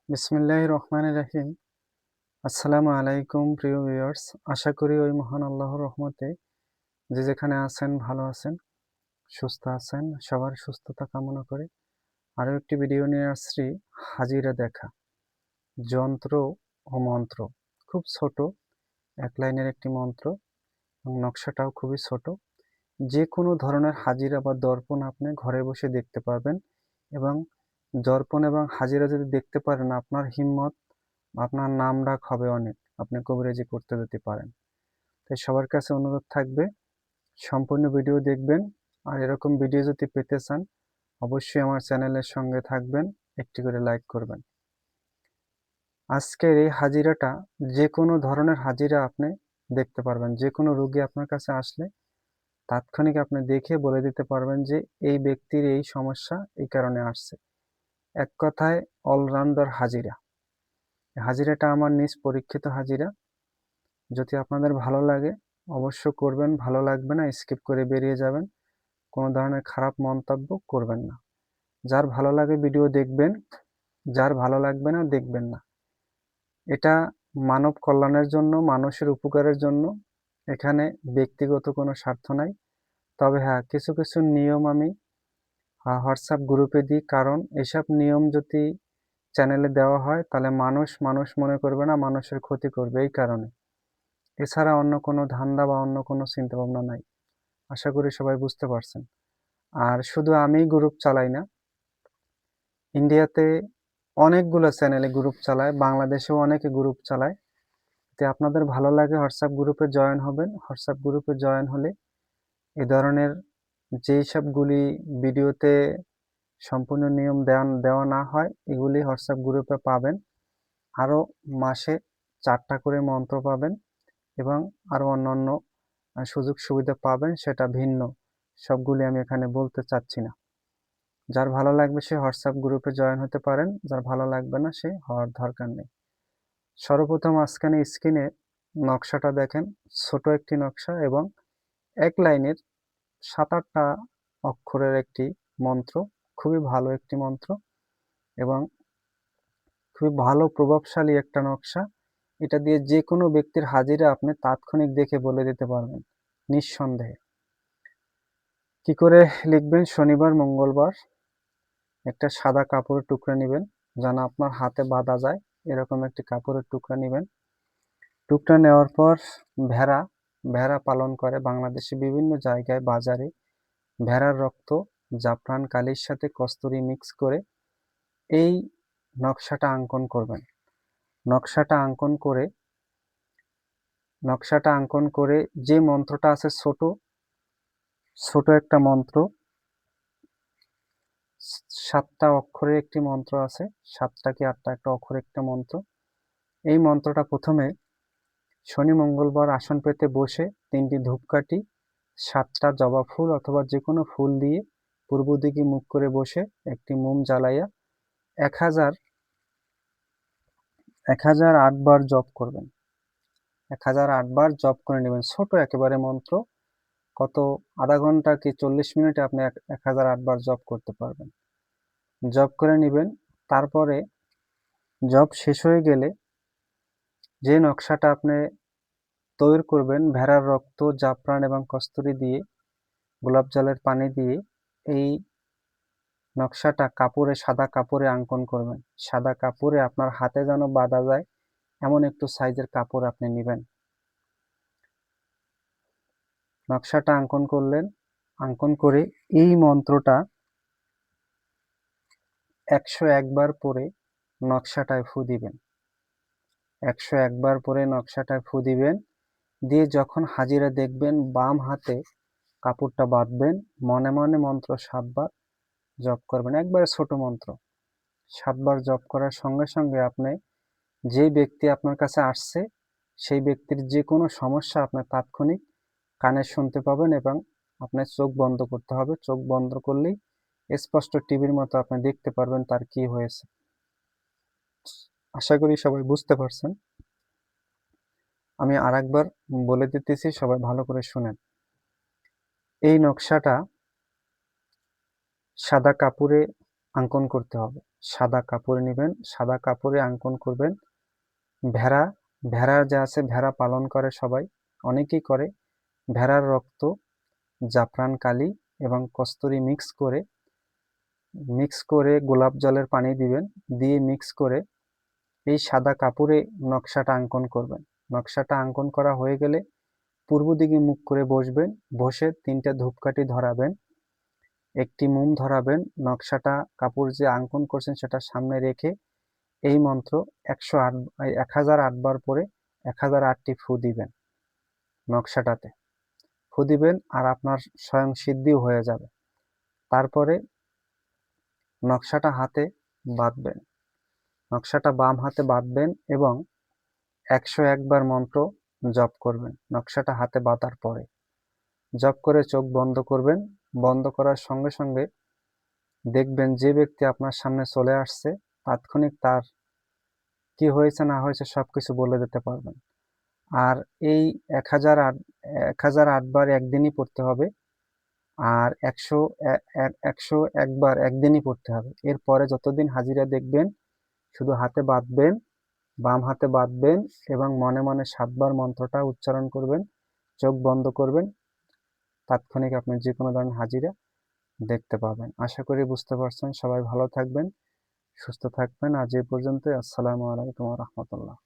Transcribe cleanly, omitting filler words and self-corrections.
বিসমিল্লাহির রহমানির রহিম। আসসালামু আলাইকুম প্রিয় ভিউয়ার্স। আশা করি ওই মহান আল্লাহর রহমতে যে যেখানে আছেন ভালো আছেন, সুস্থ আছেন। সবার সুস্থতা কামনা করে আরও একটি ভিডিও নিয়ে আসছি, হাজিরা দেখা, যন্ত্র ও মন্ত্র। খুব ছোট, এক লাইনের একটি মন্ত্র এবং নকশাটাও খুবই ছোট। যে কোনো ধরনের হাজিরা বা দর্পণ আপনি ঘরে বসে দেখতে পারবেন এবং দর্পণ এবং হাজিরা যদি দেখতে পারেন আপনার হিম্মত, আপনার নাম ডাক হবে অনেক, আপনি কবিরাজি করতে যেতে পারেন। তাই সবার কাছে অনুরোধ থাকবে সম্পূর্ণ ভিডিও দেখবেন। আর এরকম ভিডিও যদি পেতে চান অবশ্যই আমার চ্যানেলের সঙ্গে থাকবেন, একটি করে লাইক করবেন। আজকের এই হাজিরাটা যে কোনো ধরনের হাজিরা আপনি দেখতে পারবেন। যে কোনো রোগী আপনার কাছে আসলে তাৎক্ষণিক আপনি দেখে বলে দিতে পারবেন যে এই ব্যক্তির এই সমস্যা এই কারণে আসছে। এক কথায় অলরাউন্ডার হাজিরা। হাজিরাটা আমার নিজ পরীক্ষিত হাজিরা। যদি আপনাদের ভালো লাগে অবশ্য করবেন, ভালো লাগবে না স্কিপ করে বেরিয়ে যাবেন। কোনো ধরনের খারাপ মন্তব্য করবেন না। যার ভালো লাগে ভিডিও দেখবেন, যার ভালো লাগবে না দেখবেন না। এটা মানব কল্যাণের জন্য, মানুষের উপকারের জন্য। এখানে ব্যক্তিগত কোনো স্বার্থ নাই। তবে হ্যাঁ, কিছু কিছু নিয়ম আমি হোয়াটসঅ্যাপ গ্রুপে দিই, কারণ এসব নিয়ম যদি চ্যানেলে দেওয়া হয় তাহলে মানুষ মানুষ মনে করবে না, মানুষের ক্ষতি করবে, এই কারণে। এছাড়া অন্য কোনো ধান্দা বা অন্য কোনো চিন্তাভাবনা নাই। আশা করি সবাই বুঝতে পারছেন। আর শুধু আমি গ্রুপ চালাই না, ইন্ডিয়াতে অনেকগুলো চ্যানেলে গ্রুপ চালায়, বাংলাদেশেও অনেকে গ্রুপ চালায়। যদি আপনাদের ভালো লাগে হোয়াটসঅ্যাপ গ্রুপে জয়েন হবেন। হোয়াটসঅ্যাপ গ্রুপে জয়েন হলে এ ধরনের যেই সবগুলি ভিডিওতে সম্পূর্ণ নিয়ম দেওয়া না হয় এগুলি হোয়াটসঅ্যাপ গ্রুপে পাবেন। আরও মাসে 4টা করে মন্ত্র পাবেন এবং আরও অন্যান্য সুযোগ সুবিধা পাবেন, সেটা ভিন্ন। সবগুলি আমি এখানে বলতে চাচ্ছি না। যার ভালো লাগবে সে হোয়াটসঅ্যাপ গ্রুপে জয়েন হতে পারেন, যার ভালো লাগবে না সে হওয়ার দরকার নেই। সর্বপ্রথম মাঝখানে স্ক্রিনে নকশাটা দেখেন, ছোট একটি নকশা এবং এক লাইনের 7-8টা অক্ষরের একটি মন্ত্র। খুবই ভালো একটি মন্ত্র এবং খুবই ভালো প্রভাবশালী একটা নকশা। এটা দিয়ে যে কোনো ব্যক্তির হাজিরা আপনি তাৎক্ষণিক দেখে বলে দিতে পারবেন নিঃসন্দেহে। কি করে লিখবেন? শনিবার, মঙ্গলবার একটা সাদা কাপড়ের টুকরা নেবেন, যেন আপনার হাতে বাঁধা যায় এরকম একটি কাপড়ের টুকরা নেবেন। টুকরা নেওয়ার পর ভেড়া ভেড়া পালন করে বাংলাদেশে বিভিন্ন জায়গায় বাজারে ভেড়ার রক্ত, জাফরান কালির সাথে কস্তুরী মিক্স করে এই নকশাটা অঙ্কন করবেন। নকশাটা অঙ্কন করে যে মন্ত্রটা আছে, ছোট ছোট একটা মন্ত্র, 7টা অক্ষরের একটি মন্ত্র আছে, 7টা কি 8টা একটা অক্ষরের একটা মন্ত্র। এই মন্ত্রটা প্রথমে শনি মঙ্গলবার আসন পেতে বসে 3টি ধূপকাঠি, 7টা জবা ফুল অথবা যে কোনো ফুল দিয়ে পূর্ব দিকে মুখ করে বসে একটি মোম জ্বালাইয়া 1008 বার জপ করবেন। 1008 বার জপ করে নেবেন। ছোট একেবারে মন্ত্র, কত আধা ঘন্টা কি 40 মিনিটে আপনি 1008 বার জপ করতে পারবেন। জপ করে নেবেন। তারপরে জপ শেষ হয়ে গেলে যে নকশাটা আপনি তৈরি করবেন ভেড়ার রক্ত, জাফরান এবং কস্তুরী দিয়ে, গোলাপ জলের পানি দিয়ে, এই নকশাটা কাপড়ে, সাদা কাপড়ে অঙ্কন করবেন। সাদা কাপড়ে আপনার হাতে যেন বাঁধা যায় এমন একটু সাইজের কাপড় আপনি নেবেন। নকশাটা অঙ্কন করলেন, অঙ্কন করে এই মন্ত্রটা 101 বার পরে নকশাটায় ফু দিবেন। 101 বার পরে নকশাটায় ফু দিবেন। দিয়ে যখন হাজিরা দেখবেন বাম হাতে কাপড়টা বাঁধবেন, মনে মনে মন্ত্র 7 বার জপ করবেন। একবারে ছোট মন্ত্র। 7 বার জপ করার সঙ্গে সঙ্গে আপনি যে ব্যক্তি আপনার কাছে আসছে সেই ব্যক্তির যে কোনো সমস্যা আপনার তাৎক্ষণিক কানে শুনতে পাবেন এবং আপনার চোখ বন্ধ করতে হবে। চোখ বন্ধ করলেই স্পষ্ট টিভির মতো আপনি দেখতে পারবেন তার কি হয়েছে। আশা করি সবাই বুঝতে পারছেন। আমি আরেকবার বলে দিতেছি, সবাই ভালো করে শুনেন। এই নকশাটা সাদা কাপড়ে অঙ্কন করতে হবে। সাদা কাপড় নেবেন, সাদা কাপড়ে অঙ্কন করবেন ভেড়া। ভেড়া যে আছে, ভেড়া পালন করে সবাই, অনেকেই করে। ভেড়ার রক্ত, জাফরান কালি এবং কস্তুরি মিক্স করে গোলাপ জলের পানি দিবেন, দিয়ে মিক্স করে এই সাদা কাপড়ে নকশাটা অঙ্কন করবেন। নকশাটা অঙ্কন করা হয়ে গেলে পূর্ব দিকে মুখ করে বসবেন, বসে 3টে ধূপকাঠি ধরাবেন, একটি মোম ধরাবেন, নকশাটা কাপড় যে অঙ্কন করছেন সেটা সামনে রেখে এই মন্ত্র 1008 বার পরে 1008টি ফু দিবেন নকশাটাতে। ফু দিবেন আর আপনার স্বয়ং সিদ্ধিও হয়ে যাবে। তারপরে নকশাটা হাতে বাঁধবেন, নকশাটা বাম হাতে বাঁধবেন এবং 101 বার মন্ত্র জপ করবেন নকশাটা হাতে বাঁধার পরে। জপ করে চোখ বন্ধ করবেন। বন্ধ করার সঙ্গে সঙ্গে দেখবেন যে ব্যক্তি আপনার সামনে চলে আসছে তাৎক্ষণিক তার কি হয়েছে না হয়েছে সবকিছু বলে দিতে পারবেন। আর এই 1008 বার একদিনই পড়তে হবে, আর 101 বার একদিনই পড়তে হবে। এরপরে যতদিন হাজিরা দেখবেন শুধু হাতে বাঁধবেন, বাম হাতে বাঁধবেন এবং মনে মনে 7 বার মন্ত্রটা উচ্চারণ করবেন, চোখ বন্ধ করবেন, তাৎক্ষণিক আপনি যে কোনো ধরনের হাজিরা দেখতে পাবেন। আশা করি বুঝতে পারছেন। সবাই ভালো থাকবেন, সুস্থ থাকবেন। আজ এই পর্যন্তই। আসসালামু আলাইকুম ওয়া রাহমাতুল্লাহ।